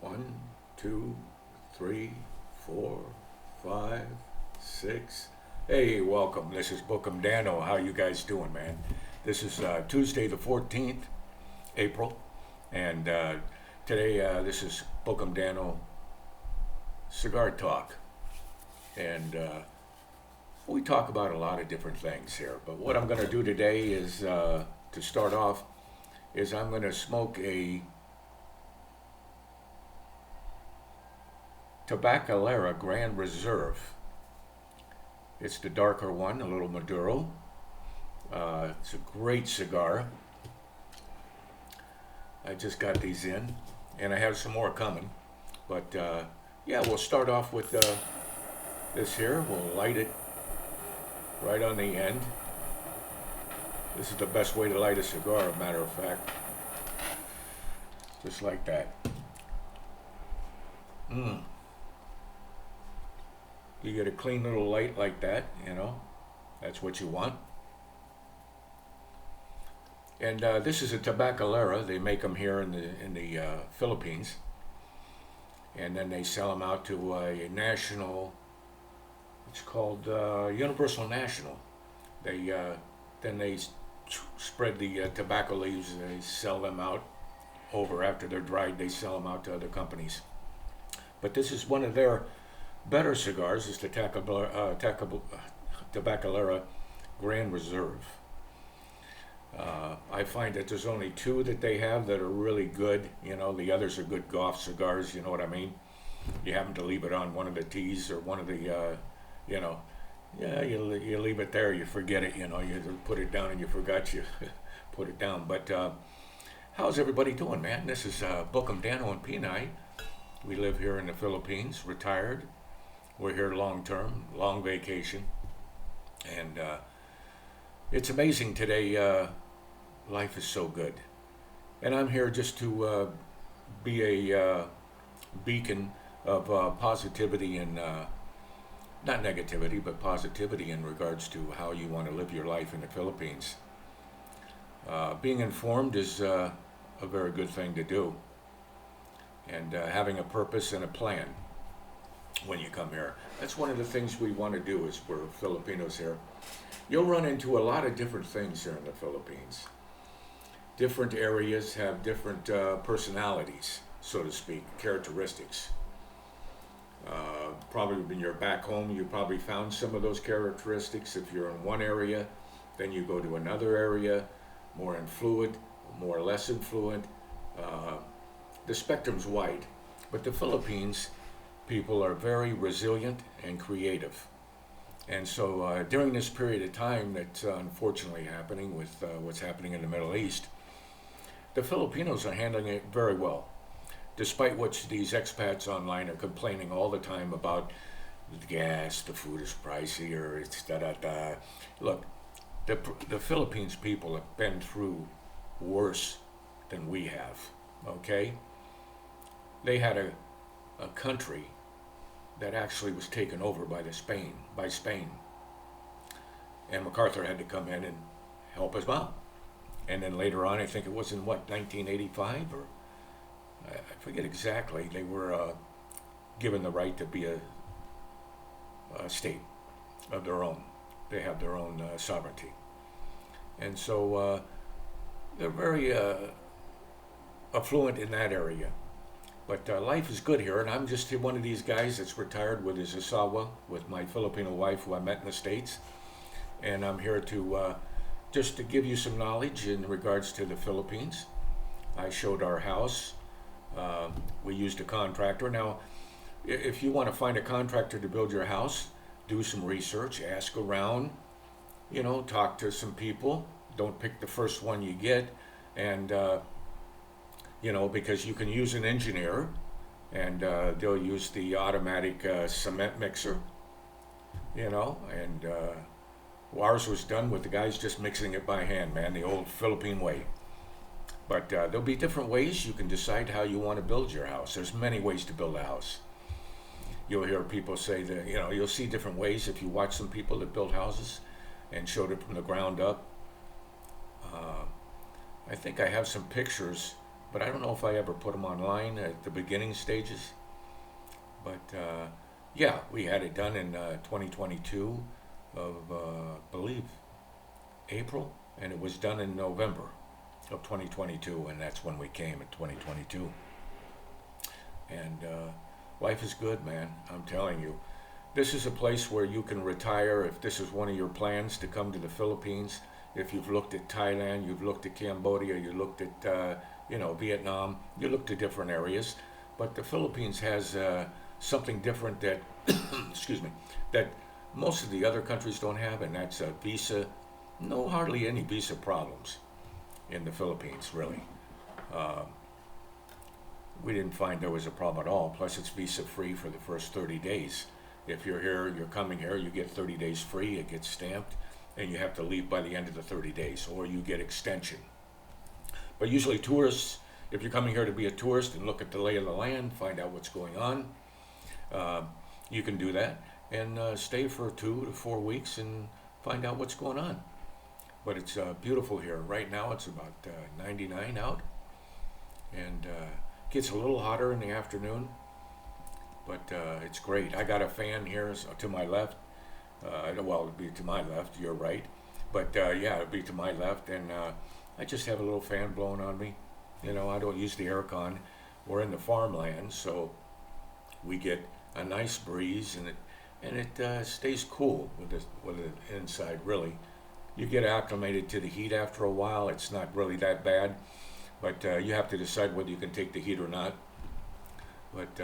One, two, three, four, five, six. Hey, welcome. This is Bookham Dano. How you guys doing, man? This is Tuesday the 14th, April, and today this is Bookham Dano Cigar Talk, and we talk about a lot of different things here. But what I'm going to do today is, to start off, is I'm going to smoke a Tabacalera Grand Reserve. It's the darker one, a little Maduro. It's a great cigar. I just got these in, and I have some more coming. But yeah, we'll start off with this here. We'll light it right on the end. This is the best way to light a cigar, as a matter of fact. Just like that. You get a clean little light like that, you know, that's what you want. And this is a Tabacalera. They make them here in the Philippines, and then they sell them out to a national. It's called Universal National. They then they spread the tobacco leaves. And they sell them out over after they're dried. They sell them out to other companies. But this is one of their better cigars. Is the Tabacalera Grand Reserve. I find that there's only two that they have that are really good. You know, the others are good golf cigars. You know what I mean? You happen to leave it on one of the tees or one of the, you know, yeah, you leave it there, you forget it. You know, you put it down and you forgot you put it down. But how's everybody doing, man? This is Bookham Dano and Pinay. We live here in the Philippines, retired. We're here long term, long vacation, and it's amazing today. Life is so good, and I'm here just to be a beacon of positivity and not negativity, but positivity in regards to how you want to live your life in the Philippines. Being informed is a very good thing to do, and having a purpose and a plan when you come here. That's one of the things we want to do as we're Filipinos here. You'll run into a lot of different things here in the Philippines. Different areas have different personalities, so to speak, characteristics. Probably when you're back home, you probably found some of those characteristics. If you're in one area, then you go to another area, more influent, more or less influent. The spectrum's wide, but the Philippines people are very resilient and creative. And so during this period of time that's unfortunately happening with what's happening in the Middle East, the Filipinos are handling it very well. Despite what these expats online are complaining all the time about the gas, the food is pricey, or it's da-da-da. Look, the Philippines people have been through worse than we have, okay? They had a country that actually was taken over by Spain. And MacArthur had to come in and help us out. And then later on, I think it was in 1985, or I forget exactly, they were given the right to be a state of their own. They have their own sovereignty. And so they're very affluent in that area. But life is good here, and I'm just one of these guys that's retired with his asawa, with my Filipino wife who I met in the States. And I'm here to just to give you some knowledge in regards to the Philippines. I showed our house. We used a contractor. Now, if you want to find a contractor to build your house, do some research, ask around, you know, talk to some people. Don't pick the first one you get, and you know, because you can use an engineer, and they'll use the automatic cement mixer, you know, and ours was done with the guys just mixing it by hand, man, the old Philippine way. But there'll be different ways you can decide how you want to build your house. There's many ways to build a house. You'll hear people say that, you know, you'll see different ways if you watch some people that build houses and showed it from the ground up. I think I have some pictures but I don't know if I ever put them online at the beginning stages. But yeah, we had it done in 2022 of, I believe, April, and it was done in November of 2022, and that's when we came in 2022. And life is good, man. I'm telling you. This is a place where you can retire if this is one of your plans to come to the Philippines. If you've looked at Thailand, you've looked at Cambodia, you looked at Vietnam, you looked at different areas. But the Philippines has something different that, excuse me, that most of the other countries don't have, and that's a visa. No, hardly any visa problems in the Philippines, really. Uh, we didn't find there was a problem at all. Plus, it's visa free for the first 30 days. If you're here, you're coming here, you get 30 days free, it gets stamped, and you have to leave by the end of the 30 days, or you get extension. But usually tourists, if you're coming here to be a tourist and look at the lay of the land, find out what's going on, you can do that, and stay for 2 to 4 weeks and find out what's going on. But it's beautiful here. Right now it's about 99 out, and gets a little hotter in the afternoon, but it's great. I got a fan here to my left. Well, it'd be to my left, you're right. But yeah, it'd be to my left, and I just have a little fan blowing on me. You know, I don't use the aircon. We're in the farmland, so we get a nice breeze, and it stays cool with it inside, really. You get acclimated to the heat after a while. It's not really that bad, but you have to decide whether you can take the heat or not. But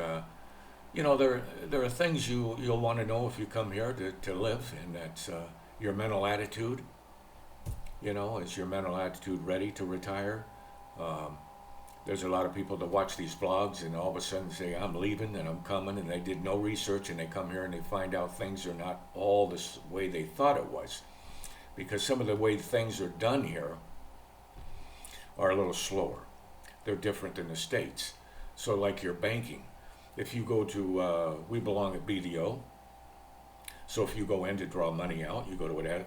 there are things you'll want to know if you come here to live, and that's your mental attitude. You know, is your mental attitude ready to retire? There's a lot of people that watch these vlogs and all of a sudden say, I'm leaving and I'm coming, and they did no research, and they come here and they find out things are not all the way they thought it was. Because some of the way things are done here are a little slower. They're different than the States. So like your banking, if you go to, we belong at BDO, so if you go in to draw money out, you go to a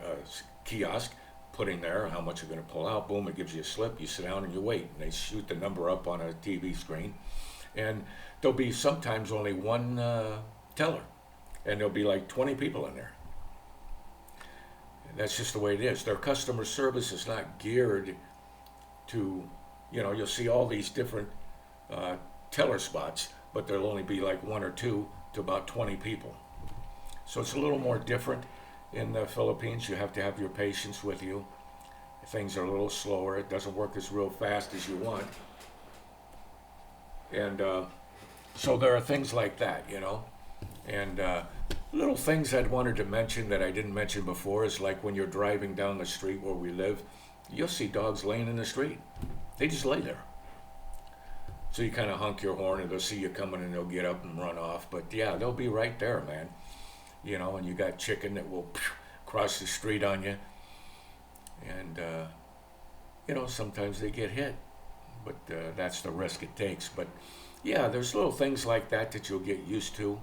kiosk, put in there how much you're going to pull out, boom, it gives you a slip, you sit down and you wait, and they shoot the number up on a TV screen, and there'll be sometimes only one teller, and there'll be like 20 people in there. And that's just the way it is. Their customer service is not geared to, you'll see all these different teller spots, but there'll only be like 1 or 2 to about 20 people. So it's a little more different in the Philippines. You have to have your patience with you. Things are a little slower. It doesn't work as real fast as you want. And so there are things like that, And little things I'd wanted to mention that I didn't mention before is like when you're driving down the street where we live, you'll see dogs laying in the street. They just lay there. So you kind of honk your horn and they'll see you coming and they'll get up and run off. But yeah, they'll be right there, man. And you got chicken that will cross the street on you. And, sometimes they get hit. But that's the risk it takes. But yeah, there's little things like that you'll get used to.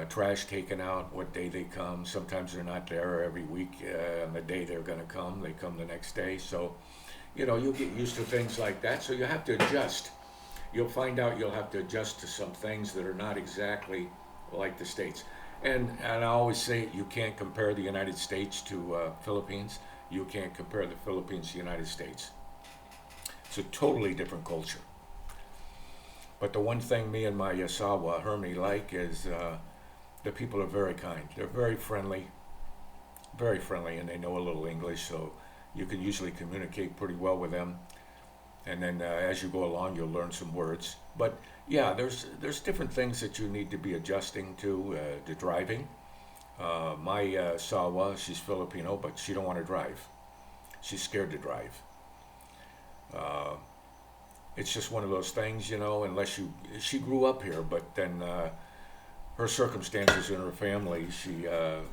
Trash taken out, what day they come. Sometimes they're not there every week. On the day they're going to come, they come the next day. So, you'll get used to things like that. So you have to adjust. You'll find out you'll have to adjust to some things that are not exactly like the States. And I always say you can't compare the United States to Philippines. You can't compare the Philippines to the United States. It's a totally different culture. But the one thing me and my asawa, Hermie, like is the people are very kind. They're very friendly, and they know a little English, so you can usually communicate pretty well with them. And then as you go along, you'll learn some words. But yeah, there's different things that you need to be adjusting to driving. My sawa, she's Filipino, but she don't want to drive. She's scared to drive. It's just one of those things, unless she grew up here, but then her circumstances in her family, she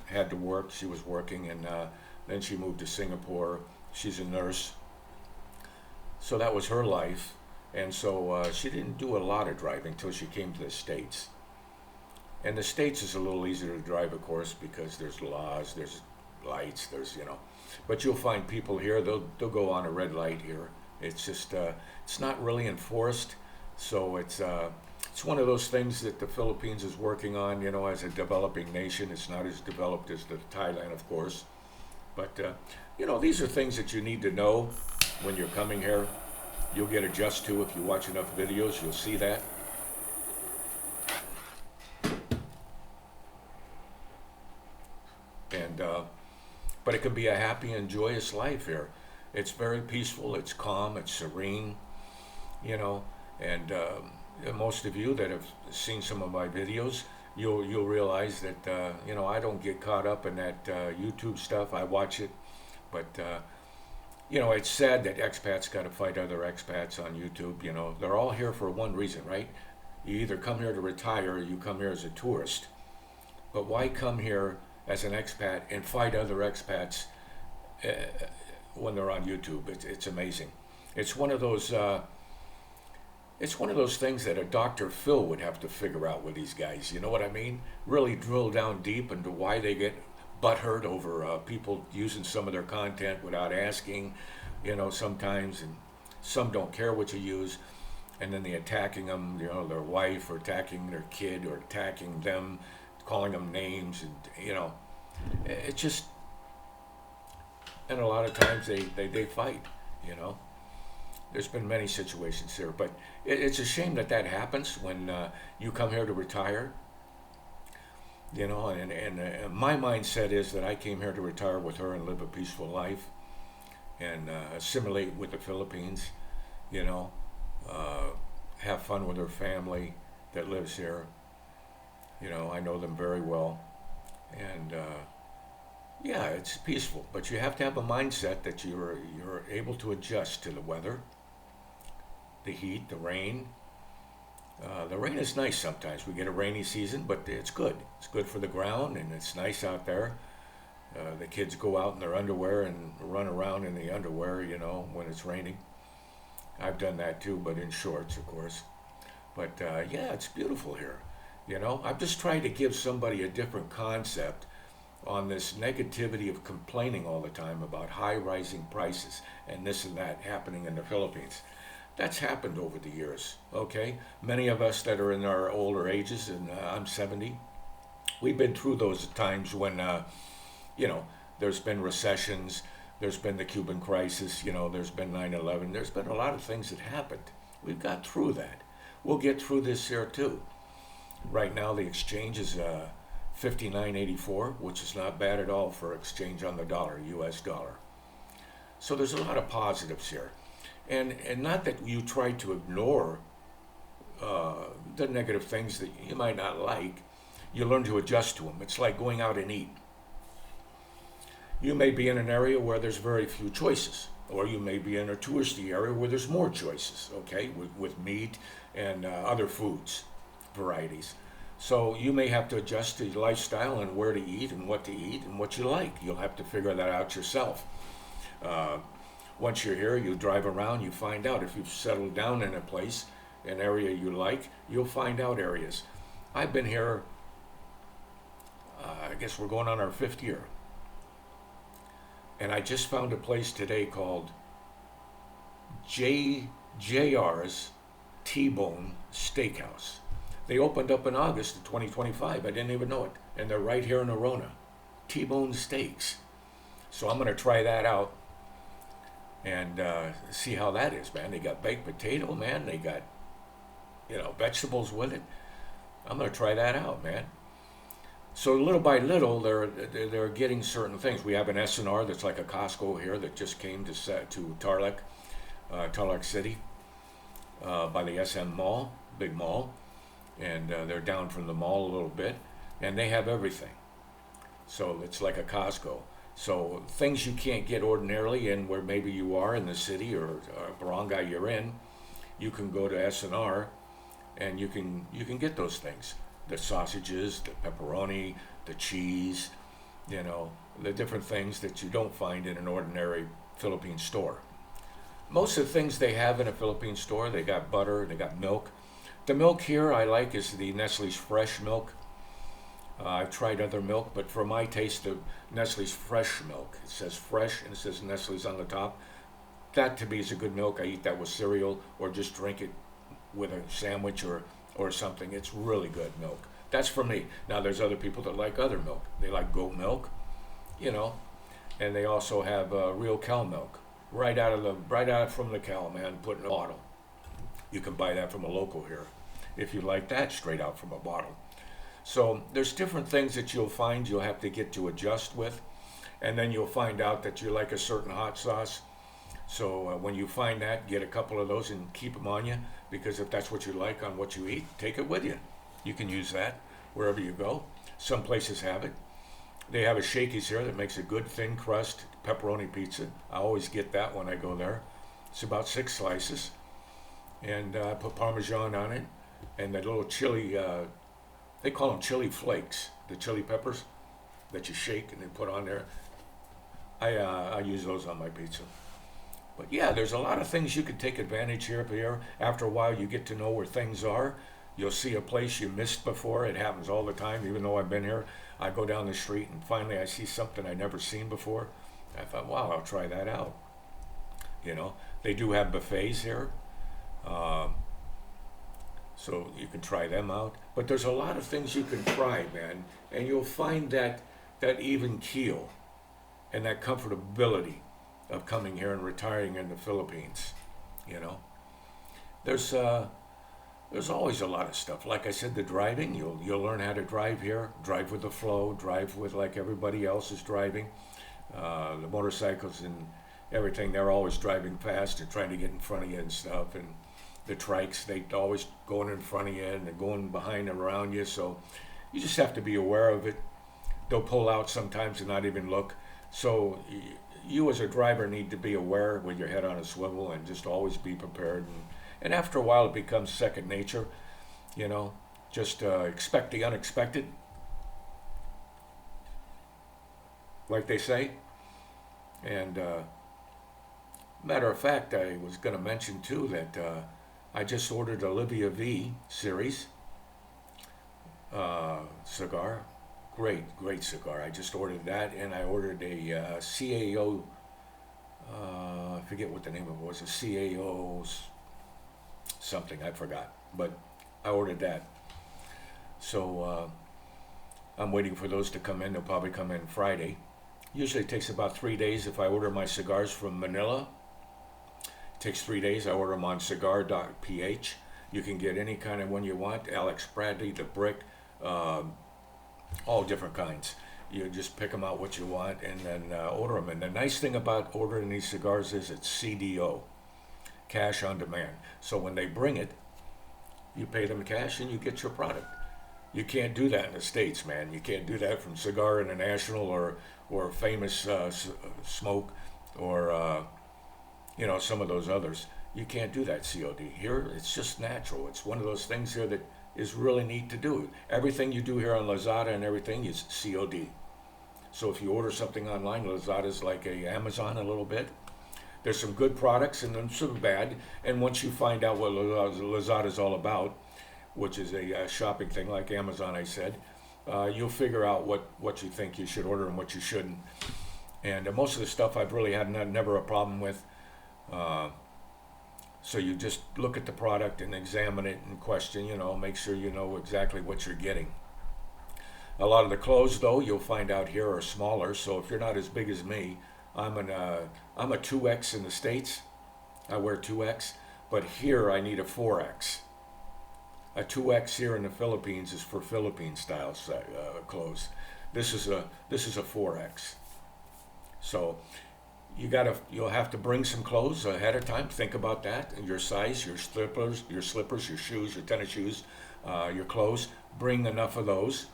had to work, she was working, and then she moved to Singapore. She's a nurse. So that was her life. And so she didn't do a lot of driving until she came to the States. And the States is a little easier to drive, of course, because there's laws, there's lights, but you'll find people here, they'll go on a red light here, It's just it's not really enforced, so it's one of those things that the Philippines is working on. You know, as a developing nation, it's not as developed as the Thailand, of course. But you know, these are things that you need to know when you're coming here. You'll get adjusted to if you watch enough videos. You'll see that. And but it can be a happy and joyous life here. It's very peaceful. It's calm. It's serene. You know, and most of you that have seen some of my videos, you'll realize that you know, I don't get caught up in that YouTube stuff. I watch it, but you know, it's sad that expats got to fight other expats on YouTube. You know, they're all here for one reason, right? You either come here to retire or you come here as a tourist. But why come here as an expat and fight other expats uh, when they're on YouTube? It's amazing. It's one of those. It's one of those things that a Dr. Phil would have to figure out with these guys. You know what I mean? Really drill down deep into why they get butthurt over people using some of their content without asking, you know, sometimes, and some don't care what you use, and then they attacking them, you know, their wife, or attacking their kid, or attacking them, calling them names, and you know, it just, and a lot of times they fight, you know. There's been many situations here, but it's a shame that that happens when you come here to retire. You know, and my mindset is that I came here to retire with her and live a peaceful life and assimilate with the Philippines. You know, have fun with her family that lives here. You know, I know them very well, and yeah, it's peaceful. But you have to have a mindset that you're able to adjust to the weather, the heat, the rain. The rain is nice sometimes. We get a rainy season, but it's good. It's good for the ground, and it's nice out there. The kids go out in their underwear and run around in the underwear, you know, when it's raining. I've done that too, but in shorts, of course. But yeah, it's beautiful here. You know, I'm just trying to give somebody a different concept on this negativity of complaining all the time about high rising prices and this and that happening in the Philippines. That's happened over the years, okay? Many of us that are in our older ages, and I'm 70, we've been through those times when, you know, there's been recessions, there's been the Cuban crisis, you know, there's been 9/11, there's been a lot of things that happened. We've got through that. We'll get through this here too. Right now the exchange is 59.84, which is not bad at all for exchange on the dollar, US dollar. So there's a lot of positives here. And not that you try to ignore the negative things that you might not like. You learn to adjust to them. It's like going out and eat. You may be in an area where there's very few choices, or you may be in a touristy area where there's more choices, okay, with meat and other foods, varieties. So you may have to adjust to your lifestyle and where to eat and what you like. You'll have to figure that out yourself. Once you're here, you drive around, you find out. If you've settled down in a place, an area you like, you'll find out areas. I've been here, I guess we're going on our 5th year. And I just found a place today called JR's T-Bone Steakhouse. They opened up in August of 2025. I didn't even know it. And they're right here in Arona. T-Bone Steaks. So I'm going to try that out and see how that is, man. They got baked potato, man. They got, you know, vegetables with it. I'm going to try that out, man. So little by little, they're getting certain things. We have an S&R that's like a Costco here that just came to Tarlac City, by the SM Mall, big mall, and they're down from the mall a little bit, and they have everything. So it's like a Costco. So things you can't get ordinarily in where maybe you are in the city or barangay you're in, you can go to S&R and you can get those things. The sausages, the pepperoni, the cheese, you know, the different things that you don't find in an ordinary Philippine store. Most of the things they have in a Philippine store, they got butter, they got milk. The milk here I like is the Nestle's fresh milk. I've tried other milk, but for my taste, the Nestle's fresh milk, it says fresh and it says Nestle's on the top, That to me is a good milk. I eat that with cereal or just drink it with a sandwich or something. It's really good milk. That's for me. Now there's other people that like other milk. They like goat milk, you know, and they also have real cow milk right out from the cow, man, put in a bottle. You can buy that from a local here if you like that straight out from a bottle. So there's different things that you'll find you'll have to get to adjust with, and then you'll find out that you like a certain hot sauce. So when you find that, get a couple of those and keep them on you, because if that's what you like on what you eat, take it with you. You can use that wherever you go. Some places have it. They have a Shakey's here that makes a good thin crust pepperoni pizza. I always get that when I go there. It's about 6 slices, and I put Parmesan on it, and that little chili, they call them chili flakes, the chili peppers that you shake and then put on there. I use those on my pizza. But yeah, there's a lot of things you can take advantage here. After a while, you get to know where things are. You'll see a place you missed before. It happens all the time, even though I've been here. I go down the street and finally I see something I've never seen before. I thought, wow, I'll try that out. You know, they do have buffets here. So you can try them out. But there's a lot of things you can try, man. And you'll find that even keel and that comfortability of coming here and retiring in the Philippines. You know, there's always a lot of stuff. Like I said, the driving, you'll learn how to drive here. Drive with the flow. Drive with like everybody else is driving. The motorcycles and everything, they're always driving fast and trying to get in front of you and stuff. And the trikes, they always going in front of you and they're going behind and around you. So you just have to be aware of it. They'll pull out sometimes and not even look. So you as a driver need to be aware with your head on a swivel and just always be prepared. And after a while, it becomes second nature. You know, just expect the unexpected, like they say. And matter of fact, I was going to mention too that I just ordered Olivia V series cigar. Great cigar. I just ordered that, and I ordered a CAO. I forget what the name of it was. A CAO something. I forgot, but I ordered that. So I'm waiting for those to come in. They'll probably come in Friday. Usually it takes about 3 days if I order my cigars from Manila. It takes 3 days. I order them on cigar.ph. You can get any kind of one you want. Alex Bradley, The Brick, all different kinds. You just pick them out what you want and then order them. And the nice thing about ordering these cigars is it's CDO, cash on demand. So when they bring it, you pay them cash and you get your product. You can't do that in the States, man. You can't do that from Cigar International or Famous Smoke or some of those others. You can't do that COD. Here, it's just natural. It's one of those things here that is really neat to do. Everything you do here on Lazada and everything is COD. So if you order something online, Lazada is like a Amazon a little bit. There's some good products and then some bad. And once you find out what Lazada is all about, which is a shopping thing like Amazon, I said, you'll figure out what you think you should order and what you shouldn't. And most of the stuff I've really had never a problem with. So you just look at the product and examine it and question, make sure you know exactly what you're getting. A lot of the clothes, though, you'll find out here are smaller. So if you're not as big as me, I'm a 2X in the States. I wear 2X, but here I need a 4X. A 2X here in the Philippines is for Philippine style clothes. This is a 4X. So you'll have to bring some clothes ahead of time. Think about that. And your size, your slippers, your shoes, your tennis shoes, your clothes. Bring enough of those,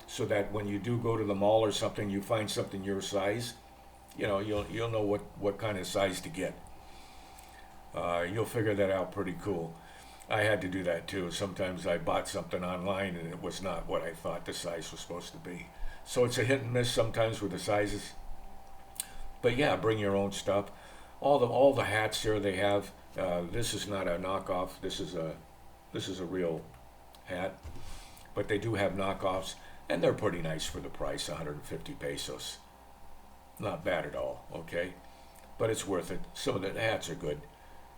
so that when you do go to the mall or something, you find something your size. You'll know what kind of size to get. You'll figure that out pretty cool. I had to do that too. Sometimes I bought something online and it was not what I thought the size was supposed to be. So it's a hit and miss sometimes with the sizes. But yeah, bring your own stuff. All the hats here they have. This is not a knockoff. This is a real hat. But they do have knockoffs, and they're pretty nice for the price, 150 pesos. Not bad at all. Okay. but it's worth it. Some of the hats are good.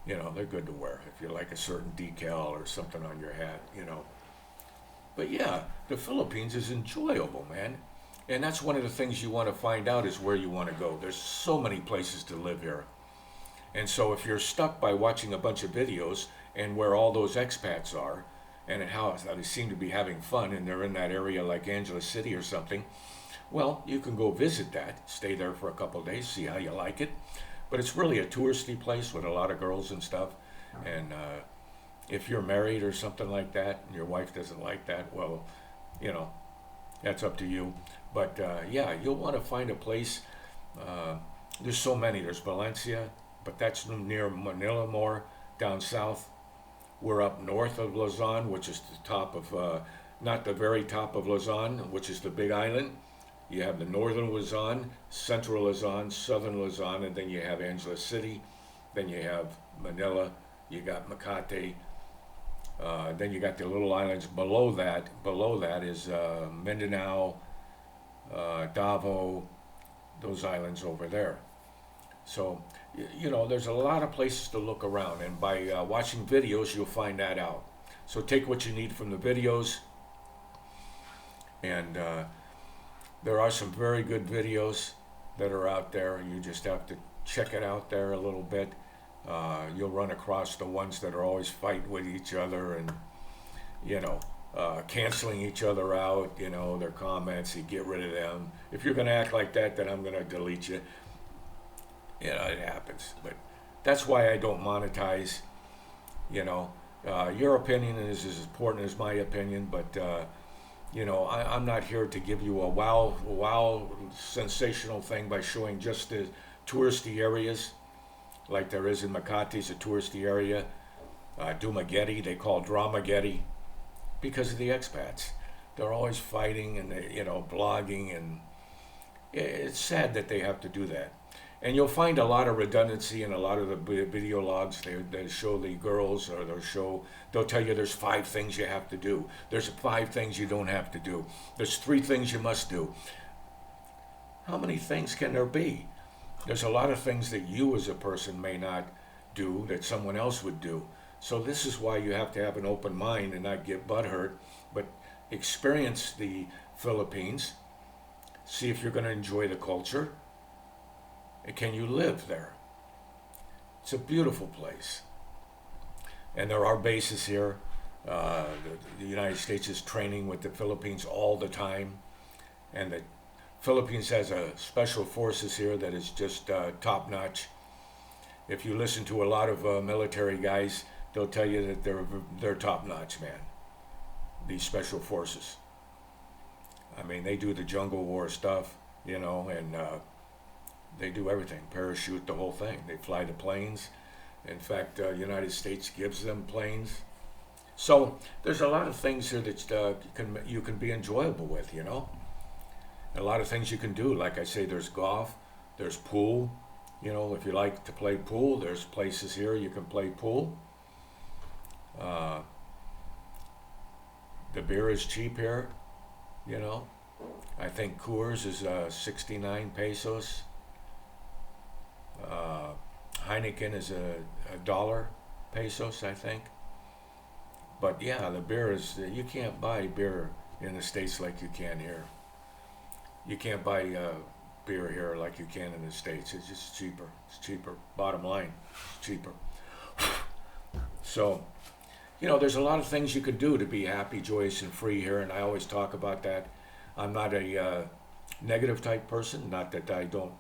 They're good to wear if you like a certain decal or something on your hat. But yeah, the Philippines is enjoyable, man. And that's one of the things you want to find out is where you want to go. There's so many places to live here. And so if you're stuck by watching a bunch of videos and where all those expats are and how they seem to be having fun and they're in that area like Angeles City or something, well, you can go visit that, stay there for a couple of days, see how you like it. But it's really a touristy place with a lot of girls and stuff. And if you're married or something like that and your wife doesn't like that, well, that's up to you. But yeah, you'll want to find a place. There's so many. There's Valencia, but that's near Manila more, down south. We're up north of Luzon, which is the top of, not the very top of Luzon, which is the big island. You have the northern Luzon, central Luzon, southern Luzon, and then you have Angeles City. Then you have Manila. You got Makati. Then you got the little islands below that. Below that is Mindanao, Davao, those islands over there. So, there's a lot of places to look around, and by watching videos, you'll find that out. So take what you need from the videos, and there are some very good videos that are out there. You just have to check it out there a little bit. You'll run across the ones that are always fighting with each other and, canceling each other out, their comments, you get rid of them. If you're going to act like that, then I'm going to delete you. It happens. But that's why I don't monetize, Your opinion is as important as my opinion, but, I'm not here to give you a wow, sensational thing by showing just the touristy areas, like there is in Makati, a touristy area. Dumaguete, they call Dramaguete, because of the expats. They're always fighting and blogging, and it's sad that they have to do that. And you'll find a lot of redundancy in a lot of the video logs. They show the girls, or they'll tell you there's 5 things you have to do. There's 5 things you don't have to do. There's 3 things you must do. How many things can there be? There's a lot of things that you as a person may not do that someone else would do. So this is why you have to have an open mind and not get butthurt, but experience the Philippines. See if you're going to enjoy the culture. And can you live there? It's a beautiful place. And there are bases here. The United States is training with the Philippines all the time. And the Philippines has a special forces here that is just top-notch. If you listen to a lot of military guys, they'll tell you that they're top-notch, man. These special forces. I mean, they do the jungle war stuff, and they do everything, parachute, the whole thing. They fly the planes. In fact, United States gives them planes. So there's a lot of things here that you can be enjoyable with, A lot of things you can do. Like I say, there's golf, there's pool. If you like to play pool, there's places here you can play pool. The beer is cheap here, I think Coors is 69 pesos. Heineken is a dollar pesos, I think. But yeah, the beer is, you can't buy beer in the States like you can here. You can't buy beer here like you can in the States. It's just cheaper. It's cheaper. Bottom line, it's cheaper. So, there's a lot of things you can do to be happy, joyous, and free here, and I always talk about that. I'm not a negative type person, not that I don't.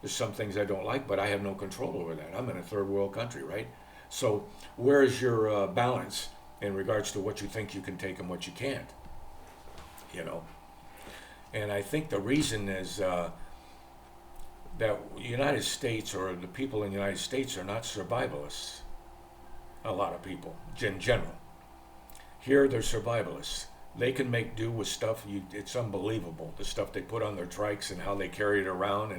There's some things I don't like, but I have no control over that. I'm in a third world country, right? So where is your balance in regards to what you think you can take and what you can't? And I think the reason is that the United States, or the people in the United States, are not survivalists. A lot of people, in general. Here, they're survivalists. They can make do with stuff. It's unbelievable, the stuff they put on their trikes and how they carry it around,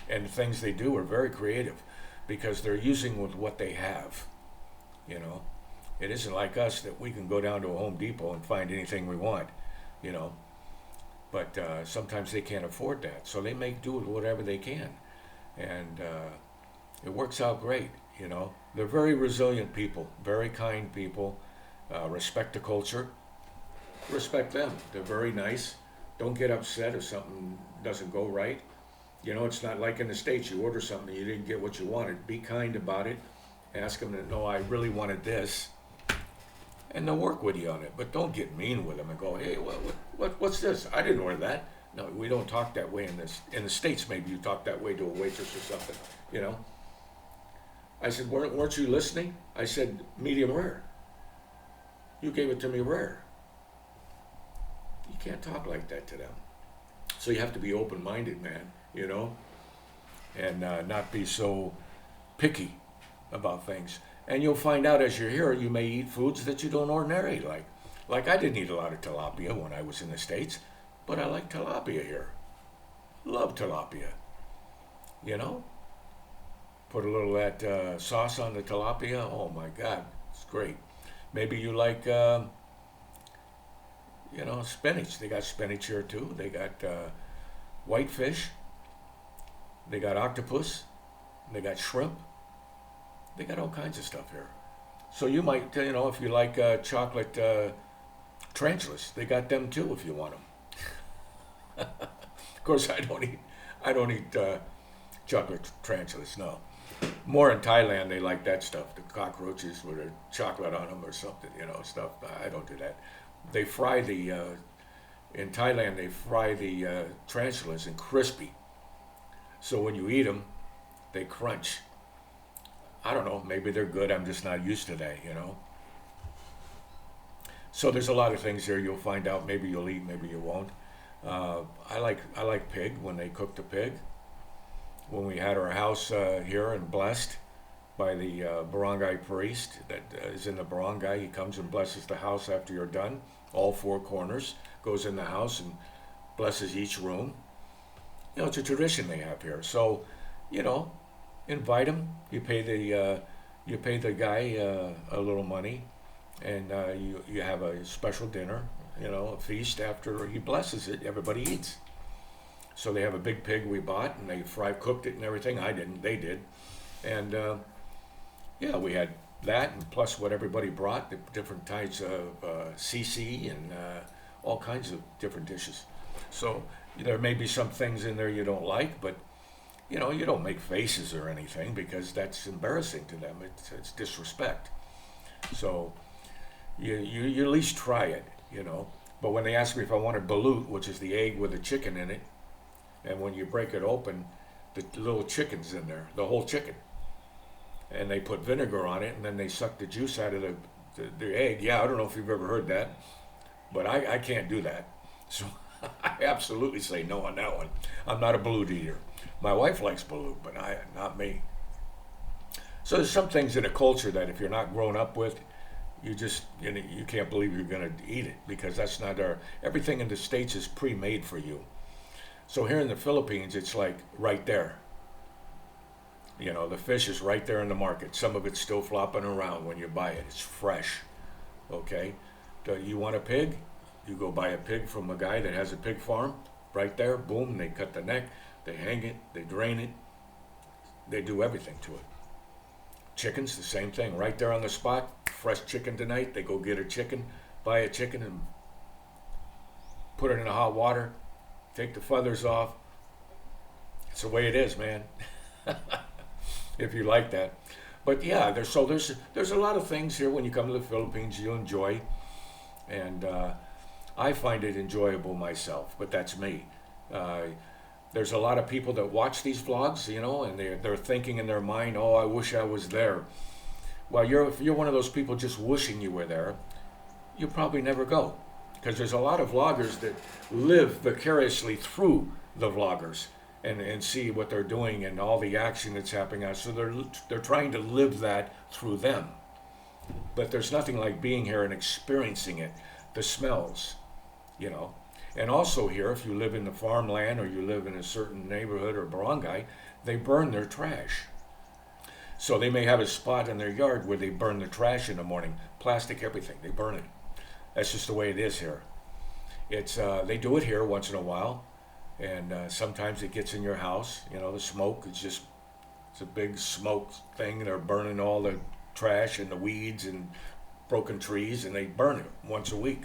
and the things they do are very creative because they're using with what they have. It isn't like us that we can go down to a Home Depot and find anything we want, But sometimes they can't afford that, so they make do with whatever they can. And It works out great, They're very resilient people, very kind people, respect the culture, respect them. They're very nice. Don't get upset if something doesn't go right. It's not like in the States, you order something, you didn't get what you wanted. Be kind about it. Ask them to know, I really wanted this. And they'll work with you on it. But don't get mean with them and go, hey, what's this? I didn't order that. No, we don't talk that way in this. In the States, maybe you talk that way to a waitress or something. I said, weren't you listening? I said, medium rare. You gave it to me rare. You can't talk like that to them. So you have to be open-minded, man, and not be so picky about things. And you'll find out as you're here, you may eat foods that you don't ordinarily like. Like I didn't eat a lot of tilapia when I was in the States, but I like tilapia here. Love tilapia. Put a little of that sauce on the tilapia. Oh my God, it's great. Maybe you like, spinach. They got spinach here too. They got whitefish. They got octopus. They got shrimp. They got all kinds of stuff here. So you might, if you like chocolate tarantulas, they got them too if you want them. Of course, I don't eat chocolate tarantulas. No. More in Thailand, they like that stuff. The cockroaches with a chocolate on them or something, stuff. I don't do that. They fry in Thailand, they fry the tarantulas and crispy. So when you eat them, they crunch. I don't know, maybe they're good. I'm just not used to that, So there's a lot of things there you'll find out. Maybe you'll eat, maybe you won't. I like pig when they cook the pig. When we had our house here and blessed by the barangay priest that is in the barangay, he comes and blesses the house after you're done. All four corners, goes in the house and blesses each room. It's a tradition they have here. So, invite him. You pay the guy a little money, and you have a special dinner. A feast after he blesses it. Everybody eats. So they have a big pig we bought, and they cooked it and everything. I didn't, they did. And we had that, and plus what everybody brought, the different types of CC and all kinds of different dishes. So there may be some things in there you don't like, but you don't make faces or anything because that's embarrassing to them. It's disrespect. So you at least try it, But when they ask me if I wanted balut, which is the egg with the chicken in it, and when you break it open, the little chicken's in there, the whole chicken. And they put vinegar on it, and then they suck the juice out of the egg. Yeah, I don't know if you've ever heard that, but I can't do that. So I absolutely say no on that one. I'm not a balut eater. My wife likes balut, but not me. So there's some things in a culture that if you're not grown up with, you just, you can't believe you're going to eat it because that's not everything in the States is pre-made for you. So here in the Philippines, it's like right there. The fish is right there in the market. Some of it's still flopping around when you buy it. It's fresh, okay? You want a pig? You go buy a pig from a guy that has a pig farm. Right there, boom, they cut the neck, they hang it, they drain it. They do everything to it. Chickens, the same thing. Right there on the spot, fresh chicken tonight. They go get a chicken, buy a chicken and put it in the hot water. Take the feathers off. It's the way it is, man. If you like that. But yeah, there's a lot of things here when you come to the Philippines you'll enjoy. And I find it enjoyable myself, but that's me. There's a lot of people that watch these vlogs, and they're thinking in their mind, oh, I wish I was there. Well, if you're one of those people just wishing you were there, you'll probably never go. Because there's a lot of vloggers that live vicariously through the vloggers and see what they're doing and all the action that's happening out. So they're trying to live that through them. But there's nothing like being here and experiencing it, the smells, And also here, if you live in the farmland or you live in a certain neighborhood or barangay, they burn their trash. So they may have a spot in their yard where they burn the trash in the morning, plastic, everything, they burn it. That's just the way it is here. It's they do it here once in a while, and sometimes it gets in your house. The smoke is just It's a big smoke thing. They're burning all the trash and the weeds and broken trees, and they burn it once a week.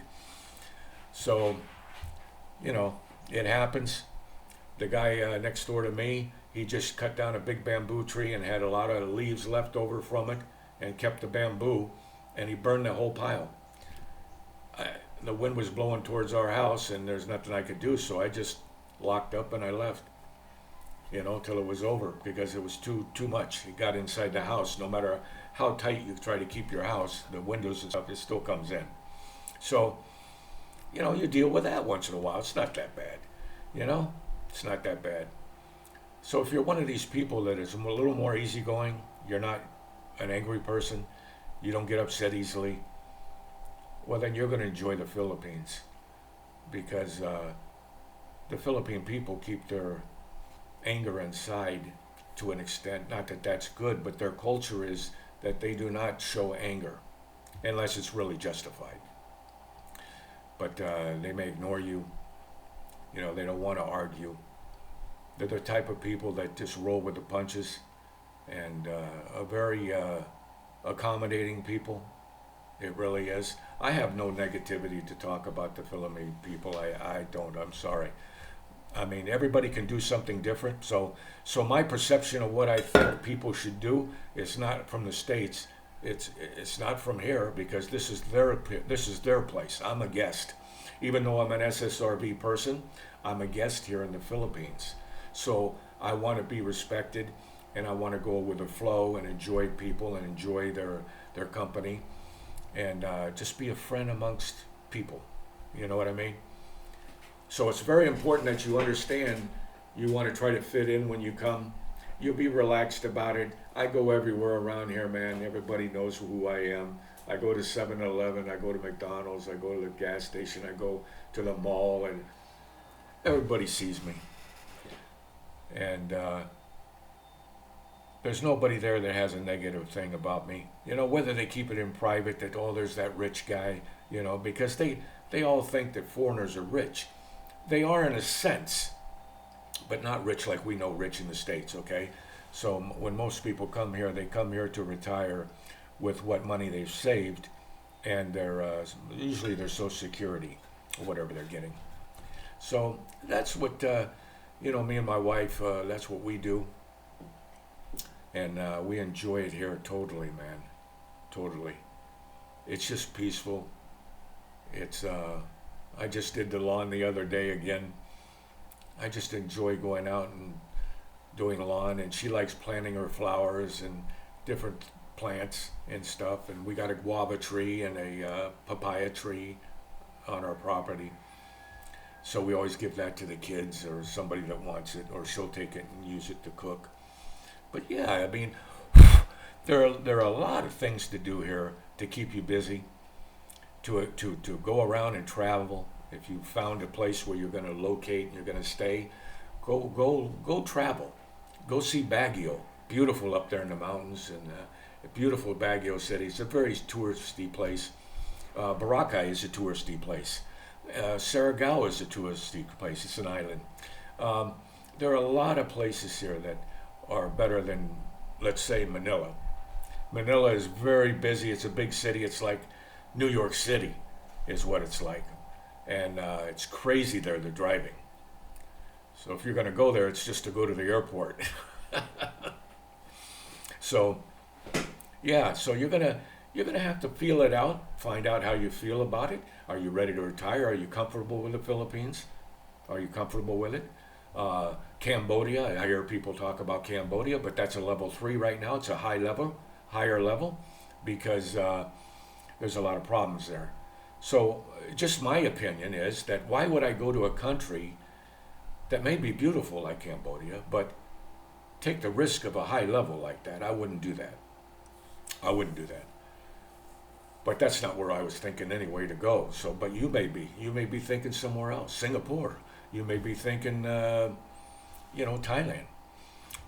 So, it happens. The guy next door to me, he just cut down a big bamboo tree and had a lot of leaves left over from it and kept the bamboo, and he burned the whole pile. The wind was blowing towards our house, and there's nothing I could do, so I just locked up and I left, till it was over, because it was too much. It got inside the house. No matter how tight you try to keep your house, the windows and stuff, it still comes in. So, you deal with that once in a while. It's not that bad, It's not that bad. So if you're one of these people that is a little more easygoing, you're not an angry person, you don't get upset easily, well, then you're going to enjoy the Philippines, because the Philippine people keep their anger inside to an extent. Not that that's good, but their culture is that they do not show anger unless it's really justified. But they may ignore you. They don't want to argue. They're the type of people that just roll with the punches, and a very accommodating people. It really is. I have no negativity to talk about the Philippine people. I don't. I'm sorry. I mean, everybody can do something different. So my perception of what I think people should do is not from the States. It's not from here, because this is their place. I'm a guest. Even though I'm an SSRB person, I'm a guest here in the Philippines. So I want to be respected, and I want to go with the flow and enjoy people and enjoy their company, and just be a friend amongst people. You know what I mean? So it's very important that you understand you want to try to fit in when you come. You'll be relaxed about it. I go everywhere around here, man. Everybody knows who I am. I go to 7-Eleven, I go to McDonald's, I go to the gas station, I go to the mall, and everybody sees me. And there's nobody there that has a negative thing about me. Whether they keep it in private, that, there's that rich guy, because they all think that foreigners are rich. They are in a sense, but not rich like we know rich in the States, okay? So when most people come here, they come here to retire with what money they've saved, and usually their Social Security or whatever they're getting. So that's what, me and my wife, that's what we do. And we enjoy it here totally, man. Totally. It's just peaceful. It's, I just did the lawn the other day again. I just enjoy going out and doing lawn, and she likes planting her flowers and different plants and stuff. And we got a guava tree and a papaya tree on our property. So we always give that to the kids or somebody that wants it, or she'll take it and use it to cook. But yeah, I mean, there are a lot of things to do here to keep you busy, to go around and travel. If you found a place where you're going to locate and you're going to stay, go travel. Go see Baguio, beautiful up there in the mountains, and a beautiful Baguio city. It's a very touristy place. Boracay is a touristy place. Surigao is a touristy place. It's an island. There are a lot of places here that are better than, let's say, Manila. Manila is very busy. It's a big city. It's like New York City is what it's like. And it's crazy there, the driving. So if you're going to go there, it's just to go to the airport. So, yeah, so you're gonna have to feel it out, find out how you feel about it. Are you ready to retire? Are you comfortable with the Philippines? Are you comfortable with it? Cambodia, I hear people talk about Cambodia, but that's a level 3 right now. It's a higher level, because there's a lot of problems there. So just my opinion is that why would I go to a country that may be beautiful like Cambodia, but take the risk of a high level like that? I wouldn't do that. But that's not where I was thinking anyway to go. So, but you may be thinking somewhere else, Singapore. You may be thinking, Thailand.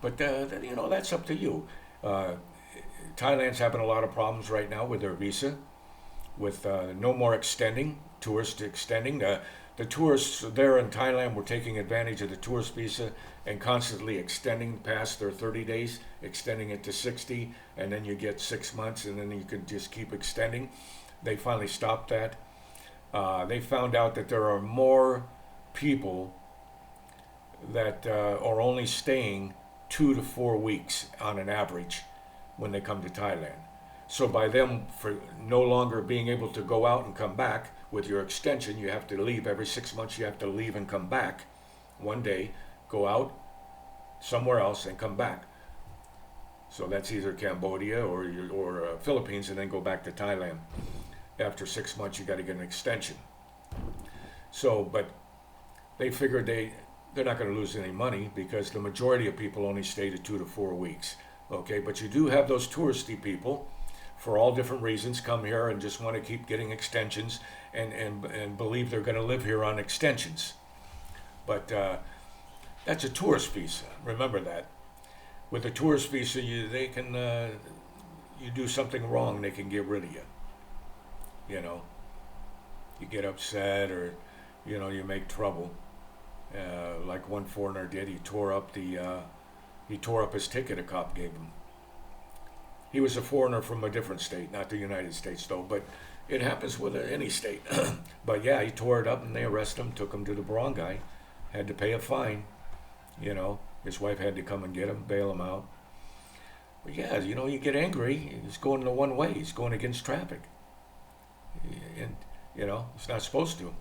But that's up to you. Thailand's having a lot of problems right now with their visa, with no more extending, tourist extending. the tourists there in Thailand were taking advantage of the tourist visa and constantly extending past their 30 days, extending it to 60, and then you get 6 months, and then you can just keep extending. They finally stopped that. They found out that there are more people that are only staying 2 to 4 weeks on an average when they come to Thailand. So by them for no longer being able to go out and come back with your extension, you have to leave every 6 months. You have to leave and come back one day, go out somewhere else and come back. So that's either Cambodia or Philippines, and then go back to Thailand. After 6 months, you got to get an extension. So, but they figured they're not going to lose any money because the majority of people only stay to 2 to 4 weeks. Okay, but you do have those touristy people, for all different reasons, come here and just want to keep getting extensions and believe they're going to live here on extensions. But that's a tourist visa. Remember that. With a tourist visa, they can you do something wrong, they can get rid of you. You know, you get upset or you make trouble. Like one foreigner did. He tore up his ticket a cop gave him. He was a foreigner from a different state, not the United States though, but it happens with any state. But yeah, he tore it up and they arrested him, took him to the barangay, had to pay a fine. His wife had to come and get him, bail him out. But yeah, you get angry. He's going the one way. He's going against traffic. And, he's not supposed to.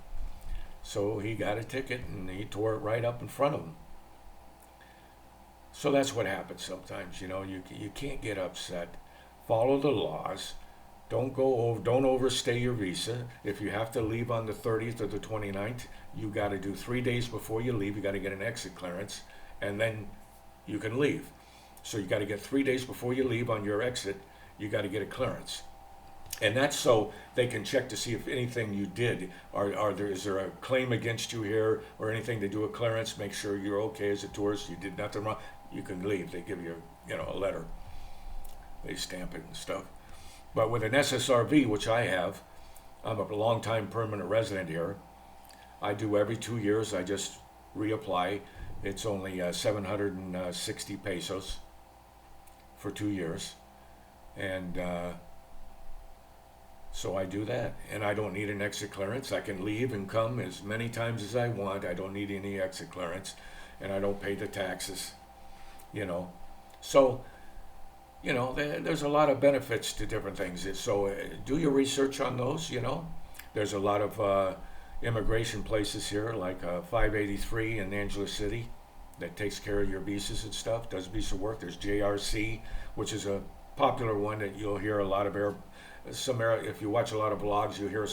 So he got a ticket and he tore it right up in front of him. So that's what happens sometimes. You can't get upset. Follow the laws. Don't overstay your visa. If you have to leave on the 30th or the 29th, you got to do 3 days before you leave. You got to get an exit clearance, and then you can leave. So you got to get 3 days before you leave on your exit. You got to get a clearance, and that's so they can check to see if anything you did is there a claim against you here or anything. They do a clearance, make sure you're okay as a tourist. You did nothing wrong. You can leave. They give you a letter. They stamp it and stuff. But with an SSRV, which I have, I'm a long-time permanent resident here. I do every 2 years. I just reapply. It's only 760 pesos for 2 years. And so I do that. And I don't need an exit clearance. I can leave and come as many times as I want. I don't need any exit clearance. And I don't pay the taxes, So, there's a lot of benefits to different things. So do your research on those, There's a lot of immigration places here, like 583 in Angela City, that takes care of your visas and stuff, does visa work. There's JRC, which is a popular one that you'll hear a lot of if you watch a lot of vlogs, you hear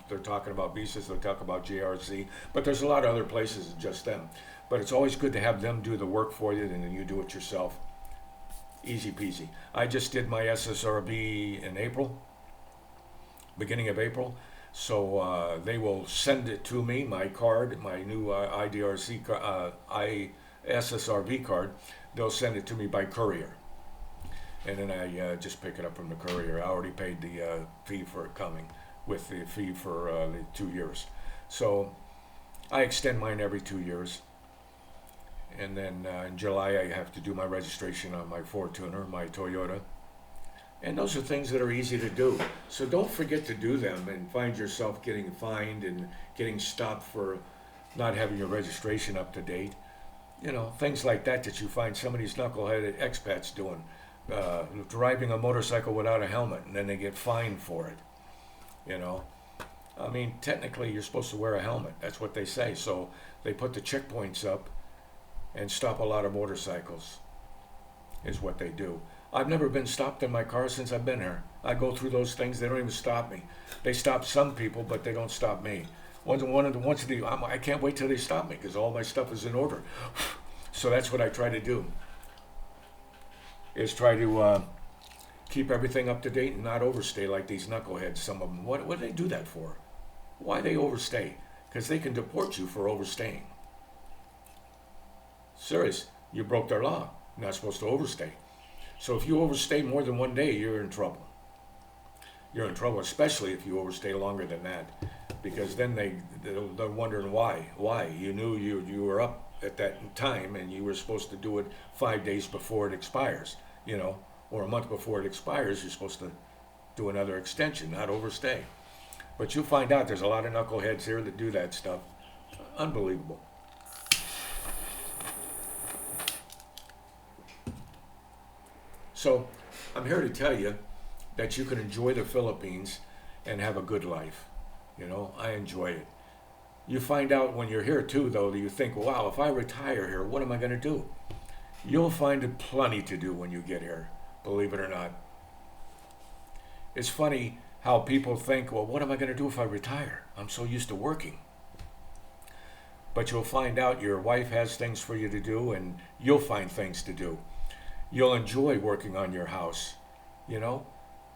they're talking about visas, they'll talk about JRC, but there's a lot of other places than just them. But it's always good to have them do the work for you, and then you do it yourself. Easy peasy. I just did my SSRB in April, beginning of April. So they will send it to me, my card, my new SSRB card. They'll send it to me by courier. And then I just pick it up from the courier. I already paid the fee for it coming with the fee for the 2 years. So I extend mine every 2 years. And then in July, I have to do my registration on my Fortuner, my Toyota. And those are things that are easy to do. So don't forget to do them and find yourself getting fined and getting stopped for not having your registration up to date. Things like that you find some of these knuckleheaded expats doing. Driving a motorcycle without a helmet, and then they get fined for it. I mean, technically, you're supposed to wear a helmet. That's what they say. So they put the checkpoints up and stop a lot of motorcycles, is what they do. I've never been stopped in my car since I've been here. I go through those things, they don't even stop me. They stop some people, but they don't stop me. I can't wait till they stop me because all my stuff is in order. So that's what I try to do, is try to keep everything up to date and not overstay like these knuckleheads, some of them. What do they do that for? Why they overstay? Because they can deport you for overstaying. Serious, you broke their law. You're not supposed to overstay. So if you overstay more than 1 day, you're in trouble. You're in trouble, especially if you overstay longer than that. because then they're wondering why you knew you were up at that time and you were supposed to do it 5 days before it expires, or a month before it expires. You're supposed to do another extension, not overstay. But you'll find out there's a lot of knuckleheads here that do that stuff. Unbelievable. So I'm here to tell you that you can enjoy the Philippines and have a good life. I enjoy it. You find out when you're here too, though, that you think, wow, if I retire here, what am I going to do? You'll find plenty to do when you get here, believe it or not. It's funny how people think, well, what am I going to do if I retire? I'm so used to working. But you'll find out your wife has things for you to do, and you'll find things to do. You'll enjoy working on your house,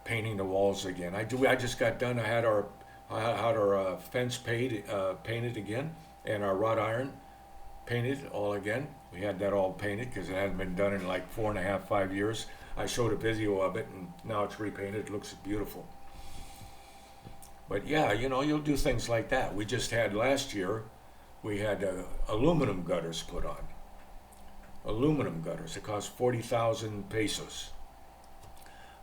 painting the walls again. I just got done. I had our fence painted again, and our wrought iron painted all again. We had that all painted because it hadn't been done in like 4.5, 5 years. I showed a video of it, and now it's repainted. It looks beautiful. But yeah, you'll do things like that. We just had last year, we had aluminum gutters put on. Aluminum gutters. It cost 40,000 pesos.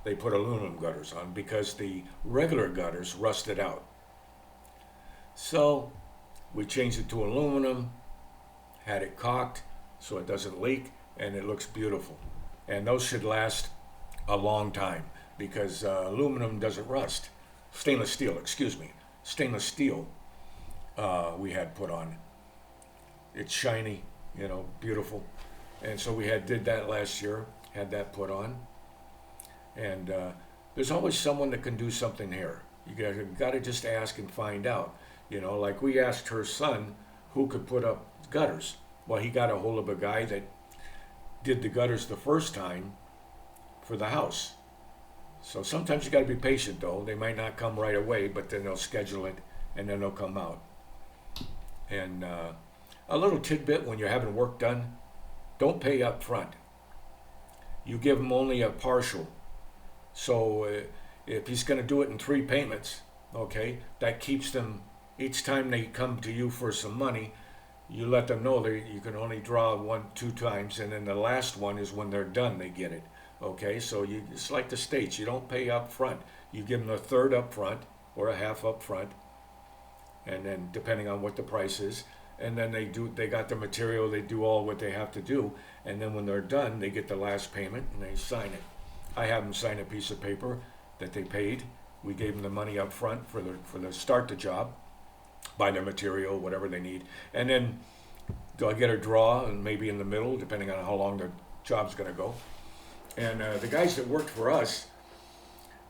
They put aluminum gutters on because the regular gutters rusted out. So we changed it to aluminum, had it caulked so it doesn't leak, and it looks beautiful. And those should last a long time because aluminum doesn't rust. Stainless steel we had put on. It's shiny, beautiful. And so we did that last year, had that put on. And there's always someone that can do something here. You got to just ask and find out. Like we asked her son who could put up gutters. Well, he got a hold of a guy that did the gutters the first time for the house. So sometimes you got to be patient, though. They might not come right away, but then they'll schedule it and then they'll come out. And a little tidbit when you're having work done, don't pay up front. You give them only a partial. So if he's going to do it in 3 payments, okay, that keeps them, each time they come to you for some money, you let them know that you can only draw 1-2 times, and then the last one is when they're done, they get it. Okay, so it's like the States. You don't pay up front. You give them a third up front or a half up front, and then depending on what the price is, and then they got the material, they do all what they have to do, and then when they're done, they get the last payment and they sign it. I have them sign a piece of paper that they paid. We gave them the money up front for the start the job, buy their material, whatever they need, and then they'll get a draw, and maybe in the middle, depending on how long the job's going to go. And the guys that worked for us,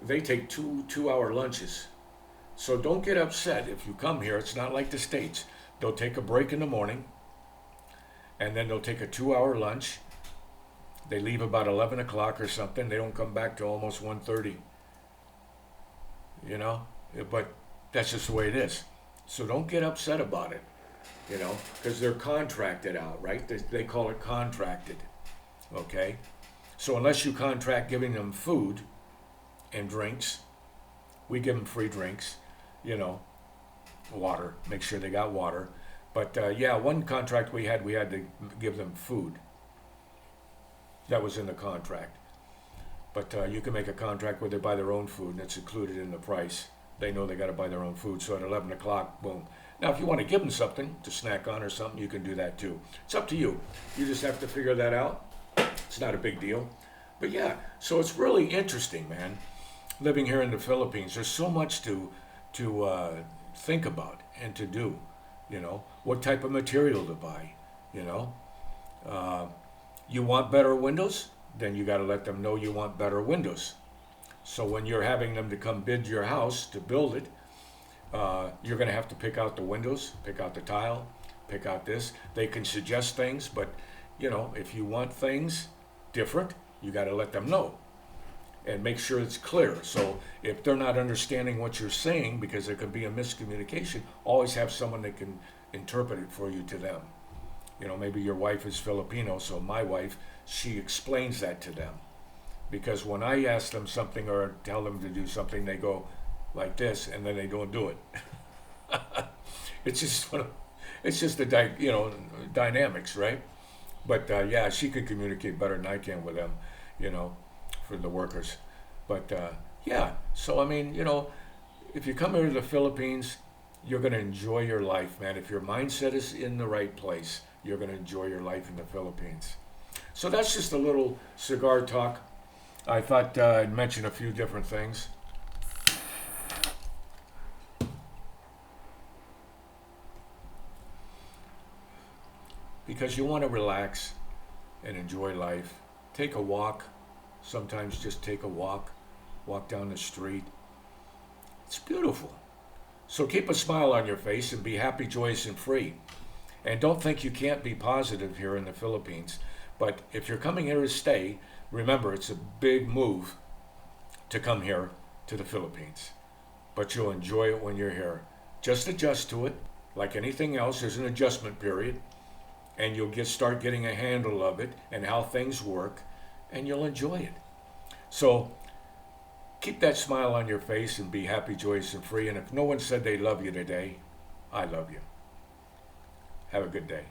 they take two-hour lunches. So don't get upset if you come here. It's not like the States. They'll take a break in the morning, and then they'll take a 2-hour lunch. They leave about 11 o'clock or something. They don't come back till almost 1:30. But that's just the way it is. So don't get upset about it, because they're contracted out, right? They call it contracted, okay? So unless you contract giving them food and drinks, we give them free drinks, water, make sure they got water. But one contract we had to give them food. That was in the contract. But you can make a contract where they buy their own food, and it's included in the price. They know they got to buy their own food, so at 11 o'clock, boom. Now, if you want to give them something to snack on or something, you can do that too. It's up to you. You just have to figure that out. It's not a big deal. But yeah, so it's really interesting, man, living here in the Philippines. There's so much to think about and to do, what type of material to buy, You want better windows? Then you got to let them know you want better windows. So when you're having them to come bid your house to build it, you're going to have to pick out the windows, pick out the tile, pick out this. They can suggest things, but if you want things different, you got to let them know and make sure it's clear. So if they're not understanding what you're saying, because there could be a miscommunication, always have someone that can interpret it for you to them. Maybe your wife is Filipino, so my wife, she explains that to them. Because when I ask them something or tell them to do something, they go like this, and then they don't do it. It's just it's just the dynamics, right? But yeah, she could communicate better than I can with them, you know, for the workers. But yeah, so I mean, if you come here to the Philippines, you're going to enjoy your life, man. If your mindset is in the right place, you're going to enjoy your life in the Philippines. So that's just a little cigar talk. I thought I'd mention a few different things. Because you want to relax and enjoy life. Take a walk. Sometimes just take a walk. Walk down the street. It's beautiful. So keep a smile on your face and be happy, joyous, and free. And don't think you can't be positive here in the Philippines. But if you're coming here to stay, remember it's a big move to come here to the Philippines. But you'll enjoy it when you're here. Just adjust to it. Like anything else, there's an adjustment period. And you'll start getting a handle of it and how things work, and you'll enjoy it. So keep that smile on your face and be happy, joyous, and free. And if no one said they love you today, I love you. Have a good day.